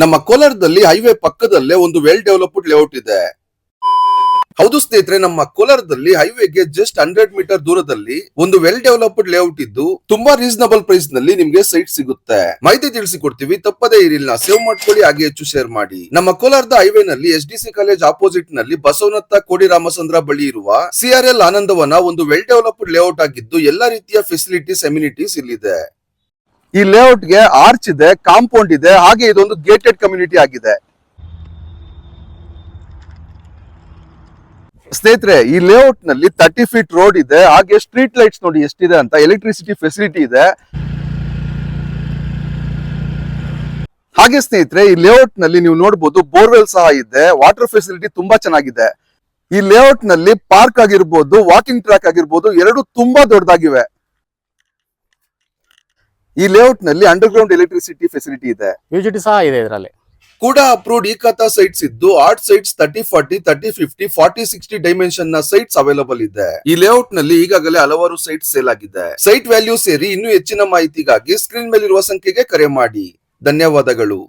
ನಮ್ಮ ಕೋಲಾರದಲ್ಲಿ ಹೈವೇ ಪಕ್ಕದಲ್ಲೇ ಒಂದು ವೆಲ್ ಡೆವಲಪ್ಡ್ ಲೇಔಟ್ ಇದೆ. ಹೌದು ಸ್ನೇಹಿತರೆ, ನಮ್ಮ ಕೋಲಾರದಲ್ಲಿ ಹೈವೇಗೆ ಜಸ್ಟ್ 100 ಮೀಟರ್ ದೂರದಲ್ಲಿ ಒಂದು ವೆಲ್ ಡೆವಲಪ್ಡ್ ಲೇಔಟ್ ಇದ್ದು ತುಂಬಾ ರೀಸನಬಲ್ ಪ್ರೈಸ್ ನಲ್ಲಿ ನಿಮ್ಗೆ ಸೈಟ್ ಸಿಗುತ್ತೆ. ಮಾಹಿತಿ ತಿಳಿಸಿಕೊಡ್ತೀವಿ, ತಪ್ಪದೇ ಈ ರೀಲ್ನ ಸೇವ್ ಮಾಡ್ಕೊಳ್ಳಿ, ಹಾಗೆ ಹೆಚ್ಚು ಶೇರ್ ಮಾಡಿ. ನಮ್ಮ ಕೋಲಾರದ ಹೈವೇ ನಲ್ಲಿ SDC ಕಾಲೇಜ್ ಆಪೋಸಿಟ್ ನಲ್ಲಿ ಬಸವನತ್ತ ಕೋಡಿ ರಾಮಚಂದ್ರ ಬಳಿ ಇರುವ CRL ಆನಂದವನ ಒಂದು ವೆಲ್ ಡೆವಲಪ್ಡ್ ಲೇಔಟ್ ಆಗಿದ್ದು ಎಲ್ಲಾ ರೀತಿಯ ಫೆಸಿಲಿಟೀಸ್ ಅಮ್ಯುನಿಟೀಸ್ ಇಲ್ಲಿದೆ. ಈ ಲೇಔಟ್ ಗೆ ಆರ್ಚ್ ಇದೆ, ಕಾಂಪೌಂಡ್ ಇದೆ, ಹಾಗೆ ಇದೊಂದು ಗೇಟೆಡ್ ಕಮ್ಯುನಿಟಿ ಆಗಿದೆ. ಸ್ನೇಹಿತರೆ, ಈ ಲೇಔಟ್ ನಲ್ಲಿ 30 ಫೀಟ್ ರೋಡ್ ಇದೆ, ಹಾಗೆ ಸ್ಟ್ರೀಟ್ ಲೈಟ್ಸ್ ನೋಡಿ ಎಷ್ಟಿದೆ ಅಂತ, ಎಲೆಕ್ಟ್ರಿಸಿಟಿ ಫೆಸಿಲಿಟಿ ಇದೆ. ಹಾಗೆ ಸ್ನೇಹಿತರೆ, ಈ ಲೇಔಟ್ ನಲ್ಲಿ ನೀವು ನೋಡಬಹುದು ಬೋರ್ವೆಲ್ ಸಹ ಇದೆ, ವಾಟರ್ ಫೆಸಿಲಿಟಿ ತುಂಬಾ ಚೆನ್ನಾಗಿದೆ. ಈ ಲೇಔಟ್ ನಲ್ಲಿ ಪಾರ್ಕ್ ಆಗಿರ್ಬೋದು, ವಾಕಿಂಗ್ ಟ್ರ್ಯಾಕ್ ಆಗಿರ್ಬೋದು, ಎರಡು ತುಂಬಾ ದೊಡ್ಡದಾಗಿವೆ. ಈ ಲೇಔಟ್ ನಲ್ಲಿ ಅಂಡರ್ ಗ್ರೌಂಡ್ ಎಲೆಕ್ಟ್ರಿಸಿಟಿ ಫೆಸಿಲಿಟಿ ಇದೆ, ಯುಜಿಟಿ ಸಹ ಇದೆ. ಇದರಲ್ಲಿ ಕೂಡ ಅಪ್ರೂವ್ಡ್ ಈ ಖಾತಾ ಸೈಟ್ಸ್ ಇದ್ದು ಆರ್ಟ್ ಸೈಟ್ಸ್ 30-40, 30-50, 40-60 ಡೈಮೆನ್ಷನ್ ನ ಸೈಟ್ಸ್ ಅವೈಲಬಲ್ ಇದೆ. ಈ ಲೇಔಟ್ ನಲ್ಲಿ ಈಗಾಗಲೇ ಹಲವಾರು ಸೈಟ್ ಸೇಲ್ ಆಗಿದೆ. ಸೈಟ್ ವ್ಯಾಲ್ಯೂ ಸೇರಿ ಇನ್ನೂ ಹೆಚ್ಚಿನ ಮಾಹಿತಿಗಾಗಿ ಸ್ಕ್ರೀನ್ ಮೇಲಿರುವ ಸಂಖ್ಯೆಗೆ ಕರೆ ಮಾಡಿ. ಧನ್ಯವಾದಗಳು.